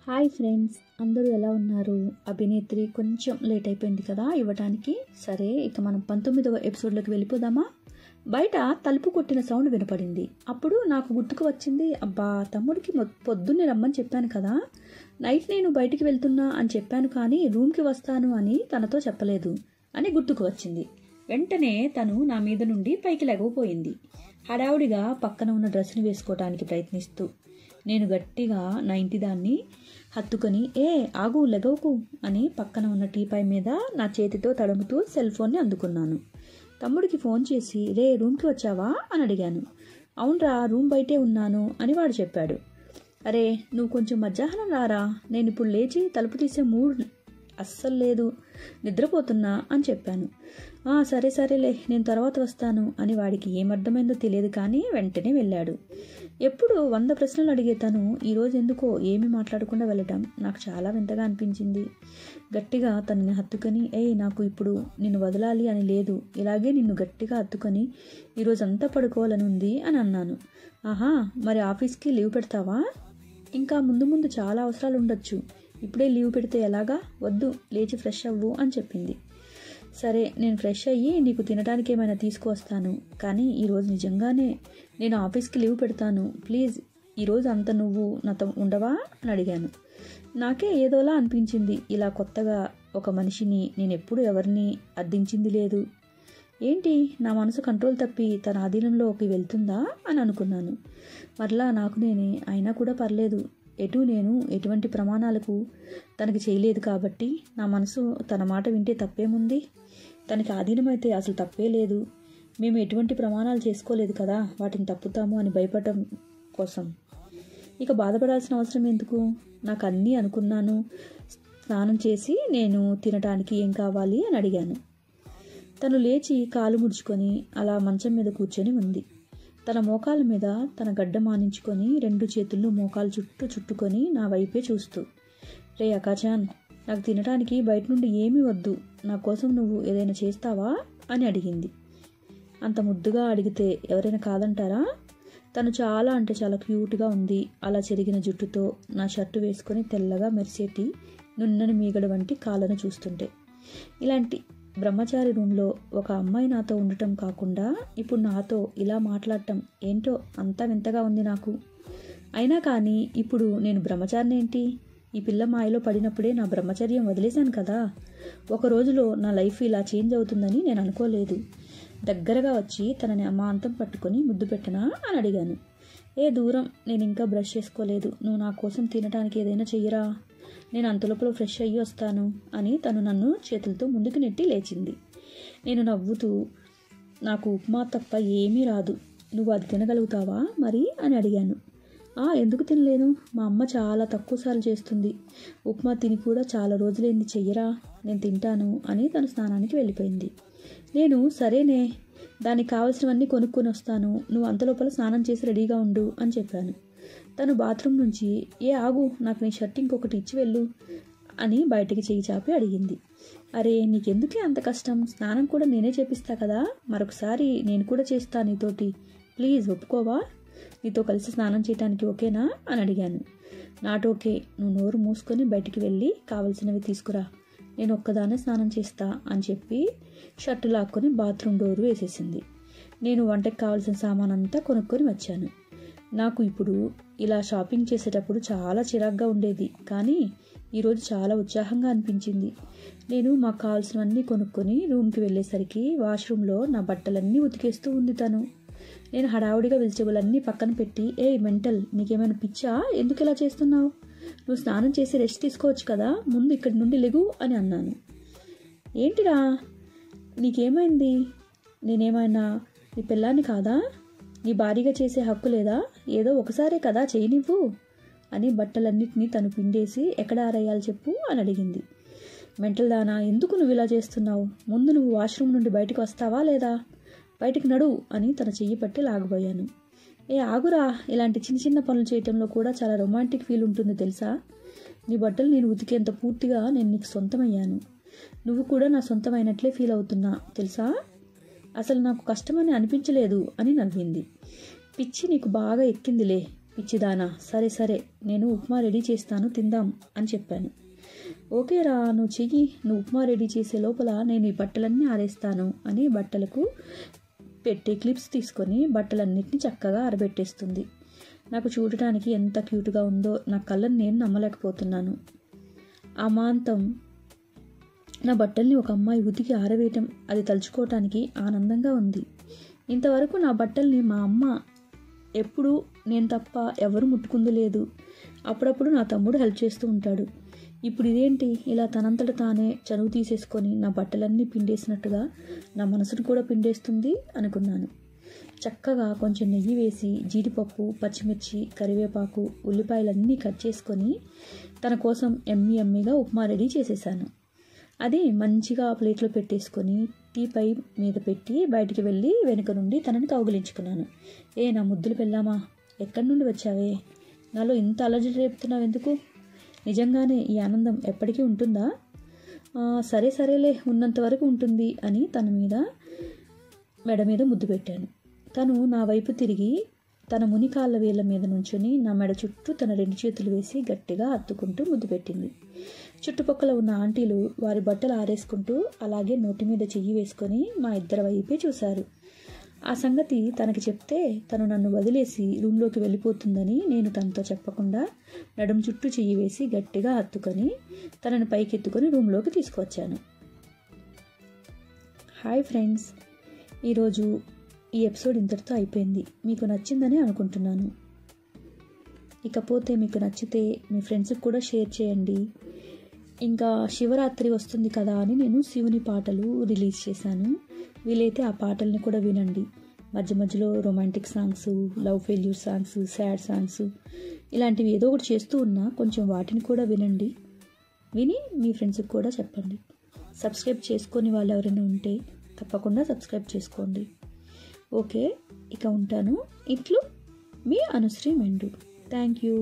Hi friends, అందరూ ఎలా ఉన్నారు? అభినేత్రి కొంచెం లేట్ అయిపోయింది కదా ఇవ్వటానికి. సరే, ఇక మనం 19వ ఎపిసోడ్లోకి వెళ్ళిపోదామా? బయట తలుపు కొట్టిన సౌండ్ వినపడింది. అప్పుడు నాకు గుర్తుకు వచ్చింది, అబ్బా తమ్ముడికి పొద్దున్నే రమ్మని చెప్పాను కదా, నైట్ నేను బయటికి వెళ్తున్నా అని చెప్పాను, కానీ రూమ్కి వస్తాను అని తనతో చెప్పలేదు అని గుర్తుకు వచ్చింది. వెంటనే తను నా మీద నుండి పైకి లెగవపోయింది. హడావుడిగా పక్కన ఉన్న డ్రెస్ని వేసుకోవటానికి ప్రయత్నిస్తూ నేను గట్టిగా నా ఇంటి దాన్ని హత్తుకొని, ఆగు లెగవుకు అని పక్కన ఉన్న టీపాయ్ మీద నా చేతితో తడుముతూ సెల్ ఫోన్ని అందుకున్నాను. తమ్ముడికి ఫోన్ చేసి, రే రూమ్కి వచ్చావా అని అడిగాను. అవునరా, రూమ్ బయటే ఉన్నాను అని వాడు చెప్పాడు. అరే నువ్వు కొంచెం మధ్యాహ్నం రారా, నేను ఇప్పుడు లేచి తలుపు తీసే మూడ్ అస్సలు లేదు, నిద్రపోతున్నా అని చెప్పాను. సరే సరేలే, నేను తర్వాత వస్తాను అని వాడికి ఏమర్థమైందో తెలియదు, కానీ వెంటనే వెళ్ళాడు. ఎప్పుడు 100 ప్రశ్నలు అడిగే తను ఈరోజు ఎందుకో ఏమీ మాట్లాడకుండా వెళ్ళటం నాకు చాలా వింతగా అనిపించింది. గట్టిగా తనని హత్తుకొని, నాకు ఇప్పుడు నిన్ను వదలాలి అని లేదు, ఇలాగే నిన్ను గట్టిగా హత్తుకొని ఈరోజంతా పడుకోవాలని ఉంది అని అన్నాను. మరి ఆఫీస్కి లీవ్ పెడతావా? ఇంకా ముందు ముందు చాలా అవసరాలు ఉండొచ్చు, ఇప్పుడే లీవ్ పెడితే ఎలాగా? వద్దు, లేచి ఫ్రెష్ అవ్వు అని చెప్పింది. సరే, నేను ఫ్రెష్ అయ్యి నీకు తినడానికి ఏమైనా తీసుకువస్తాను, కానీ ఈరోజు నిజంగానే నేను ఆఫీస్కి లీవ్ పెడతాను, ప్లీజ్ ఈరోజు అంత నువ్వు నాతో ఉండవా అని అడిగాను. నాకే ఏదోలా అనిపించింది. ఇలా కొత్తగా ఒక మనిషిని నేను ఎప్పుడు ఎవరిని అర్థించింది లేదు. ఏంటి నా మనసు కంట్రోల్ తప్పి తన ఆధీనంలోకి వెళ్తుందా అని అనుకున్నాను. మరలా నాకు నేనే, అయినా కూడా పర్లేదు, నేను ఎటువంటి ప్రమాణాలకు తనకి చేయలేదు కాబట్టి నా మనసు తన మాట వింటే తప్పేముంది, తనకి ఆధీనమైతే అసలు తప్పే లేదు. మేము ఎటువంటి ప్రమాణాలు చేసుకోలేదు కదా, వాటిని తప్పుతాము అని భయపడటం కోసం ఇక బాధపడాల్సిన అవసరం ఎందుకు? నాకు అన్నీ అనుకున్నాను. స్నానం చేసి నేను తినడానికి ఏం కావాలి అని అడిగాను. తను లేచి కాలు ముడుచుకొని అలా మంచం మీద కూర్చొని ఉంది. తన మోకాల మీద తన గడ్డ మానించుకొని 2 చేతుల్లో మోకాలు చుట్టూ చుట్టుకొని నా వైపే చూస్తూ, రే అకాచాన్, నాకు తినడానికి బయట నుండి ఏమీ వద్దు, నా కోసం నువ్వు ఏదైనా చేస్తావా అని అడిగింది. అంత ముద్దుగా అడిగితే ఎవరైనా కాదంటారా? తను చాలా అంటే చాలా క్యూట్గా ఉంది. అలా చెరిగిన జుట్టుతో నా షర్టు వేసుకొని తెల్లగా మెరిసేటి నున్నని మీగడ వంటి కాళ్ళను చూస్తుంటే, ఇలాంటి బ్రహ్మచారి రూమ్లో ఒక అమ్మాయి నాతో ఉండటం కాకుండా ఇప్పుడు నాతో ఇలా మాట్లాడటం ఏంటో అంతా వింతగా ఉంది నాకు. అయినా కానీ ఇప్పుడు నేను బ్రహ్మచారినేంటి? ఈ పిల్ల మాయలో పడినప్పుడే నా బ్రహ్మచర్యం వదిలేశాను కదా. ఒక రోజులో నా లైఫ్ ఇలా చేంజ్ అవుతుందని నేను అనుకోలేదు. దగ్గరగా వచ్చి తనని అమాంతం పట్టుకొని ముద్దు పెట్టనా అని అడిగాను. దూరం, నేను ఇంకా బ్రష్ చేసుకోలేదు, నువ్వు నా కోసం తినడానికి ఏదైనా చెయ్యరా, నేను అంతలోపల ఫ్రెష్ అయ్యి వస్తాను అని తను నన్ను చేతులతో ముందుకు నెట్టి లేచింది. నేను నవ్వుతూ, నాకు ఉప్మా తప్ప ఏమీ రాదు, నువ్వు అది తినగలుగుతావా మరి అని అడిగాను. ఎందుకు తినలేను, మా అమ్మ చాలా తక్కువసార్లు చేస్తుంది, ఉప్మా తిని కూడా చాలా రోజులైంది, చెయ్యరా, నేను తింటాను అని తను స్నానానికి వెళ్ళిపోయింది. నేను సరేనే, దానికి కావాల్సినవన్నీ కొనుక్కొని వస్తాను, నువ్వు అంతలోపల స్నానం చేసి రెడీగా ఉండు అని చెప్పాను. తను బాత్రూమ్ నుంచి, ఆగు, నాకు నీ షర్ట్ ఇంకొకటి ఇచ్చి వెళ్ళు అని బయటికి చేయి చాపి అడిగింది. అరే నీకెందుకే అంత కష్టం, స్నానం కూడా నేనే చేపిస్తా కదా, మరొకసారి నేను కూడా చేస్తా నీతోటి, ప్లీజ్ ఒప్పుకోవా, నీతో కలిసి స్నానం చేయడానికి ఓకేనా అని అడిగాను. నాట్ ఓకే, నువ్వు నోరు మూసుకొని బయటికి వెళ్ళి కావలసినవి తీసుకురా, నేను ఒక్కదానే స్నానం చేస్తా అని చెప్పి షర్టు లాక్కొని బాత్రూమ్ డోరు వేసేసింది. నేను వంటకి కావాల్సిన సామాన్ అంతా కొనుక్కొని వచ్చాను. నాకు ఇప్పుడు ఇలా షాపింగ్ చేసేటప్పుడు చాలా చిరాగ్గా ఉండేది, కానీ ఈరోజు చాలా ఉత్సాహంగా అనిపించింది. నేను మాకు కావాల్సినవన్నీ కొనుక్కొని రూమ్కి వెళ్ళేసరికి వాష్రూమ్లో నా బట్టలన్నీ ఉతికేస్తూ ఉంది తను. నేను హడావుడిగా వెజిటబుల్ అన్నీ పక్కన పెట్టి, మెంటల్, నీకేమైనా పిచ్చా, ఎందుకు ఇలా చేస్తున్నావు, నువ్వు స్నానం చేసి రెస్ట్ తీసుకోవచ్చు కదా, ముందు ఇక్కడి నుండి లెగు అని అన్నాను. ఏంటిరా నీకేమైంది, నేనేమైనా నీ పిల్లాన్ని కాదా, నీ భారీగా చేసే హక్కు లేదా, ఏదో ఒకసారే కదా చేయనివ్వు అని బట్టలన్నిటినీ తను పిండేసి ఎక్కడ ఆరేయాలి చెప్పు అని అడిగింది. మెంటల్ దానా, ఎందుకు నువ్వు ఇలా చేస్తున్నావు, ముందు నువ్వు వాష్రూమ్ నుండి బయటకు వస్తావా లేదా, బయటికి నడు అని తన చెయ్యి పట్టి లాగబోయాను. ఆగురా, ఇలాంటి చిన్న చిన్న పనులు చేయటంలో కూడా చాలా రొమాంటిక్ ఫీల్ ఉంటుంది తెలుసా, నీ బట్టలు నేను ఉతికేంత పూర్తిగా నేను నీకు సొంతమయ్యాను, నువ్వు కూడా నా సొంతమైనట్లే ఫీల్ అవుతున్నా తెలుసా, అసలు నాకు కష్టమని అనిపించలేదు అని నవ్వింది. పిచ్చి నీకు బాగా ఎక్కిందిలే, పిచ్చిదానా, సరే సరే నేను ఉప్మా రెడీ చేస్తాను, తిందాం అని చెప్పాను. ఓకేరా, నువ్వు చెయ్యి, నువ్వు ఉప్మా రెడీ చేసే లోపల నేను ఈ బట్టలన్నీ ఆరేస్తాను అని బట్టలకు పెట్టే క్లిప్స్ తీసుకొని బట్టలన్నిటిని చక్కగా ఆరబెట్టేస్తుంది. నాకు చూడటానికి ఎంత క్యూట్గా ఉందో నా కళ్ళని నేను నమ్మలేకపోతున్నాను. అమాంతం నా బట్టల్ని ఒక అమ్మాయి ఉతికి ఆరవేయటం, అది తలుచుకోవటానికి ఆనందంగా ఉంది. ఇంతవరకు నా బట్టల్ని మా అమ్మ ఎప్పుడు నేను తప్ప ఎవరు ముట్టుకుంది లేదు. అప్పుడప్పుడు నా తమ్ముడు హెల్ప్ చేస్తూ ఉంటాడు. ఇప్పుడు ఇదేంటి ఇలా తనంతట తానే చనువు తీసేసుకొని నా బట్టలన్నీ పిండేసినట్టుగా నా మనసును కూడా పిండేస్తుంది అనుకున్నాను. చక్కగా కొంచెం నెయ్యి వేసి జీడిపప్పు, పచ్చిమిర్చి, కరివేపాకు, ఉల్లిపాయలన్నీ కట్ చేసుకొని తన కోసం ఎమ్మీగా ఉప్మా రెడీ చేసేసాను. అది మంచిగా ప్లేట్లో పెట్టేసుకొని టీపై మీద పెట్టి బయటికి వెళ్ళి వెనుక నుండి తనని కౌగిలించుకున్నాను. నా ముద్దులు పెళ్ళామా, ఎక్కడి నుండి వచ్చావే, నాలో ఇంత అలజడి రేపుతున్నావు ఎందుకు? నిజంగానే ఈ ఆనందం ఎప్పటికీ ఉంటుందా? సరేలే, ఉన్నంత వరకు ఉంటుంది అని తన మీద మెడ మీద ముద్దు పెట్టాను. తను నా వైపు తిరిగి తన మునికాళ్ళ వేళ్ళ మీద నుంచుని నా మెడ చుట్టూ తన 2 చేతులు వేసి గట్టిగా హత్తుకుంటూ ముద్దు పెట్టింది. చుట్టుపక్కల ఉన్న ఆంటీలు వారి బట్టలు ఆరేసుకుంటూ అలాగే నోటి మీద చెయ్యి వేసుకొని మా ఇద్దరి వైపే చూశారు. ఆ సంగతి తనకి చెప్తే తను నన్ను వదిలేసి రూమ్లోకి వెళ్ళిపోతుందని నేను తనతో చెప్పకుండా నడుము చుట్టూ చెయ్యి వేసి గట్టిగా హత్తుకొని తనని పైకెత్తుకొని రూమ్లోకి తీసుకువచ్చాను. హాయ్ ఫ్రెండ్స్, ఈరోజు ఈ ఎపిసోడ్ ఇంతటితో అయిపోయింది. మీకు నచ్చిందని అనుకుంటున్నాను. ఇకపోతే మీకు నచ్చితే మీ ఫ్రెండ్స్కి కూడా షేర్ చేయండి. ఇంకా శివరాత్రి వస్తుంది కదా అని నేను శివుని పాటలు రిలీజ్ చేశాను. వీలైతే ఆ పాటల్ని కూడా వినండి. మధ్య మధ్యలో romantic songs, love failure songs, sad songs ఇలాంటివి ఏదో ఒకటి చేస్తూ ఉన్నా కొంచెం వాటిని కూడా వినండి. విని మీ ఫ్రెండ్స్కి కూడా చెప్పండి. సబ్స్క్రైబ్ చేసుకొని వాళ్ళు ఎవరైనా ఉంటే తప్పకుండా సబ్స్క్రైబ్ చేసుకోండి. ఓకే, ఇక ఉంటాను. ఇట్లు మీ అనుశ్రీ మెండు. Thank you.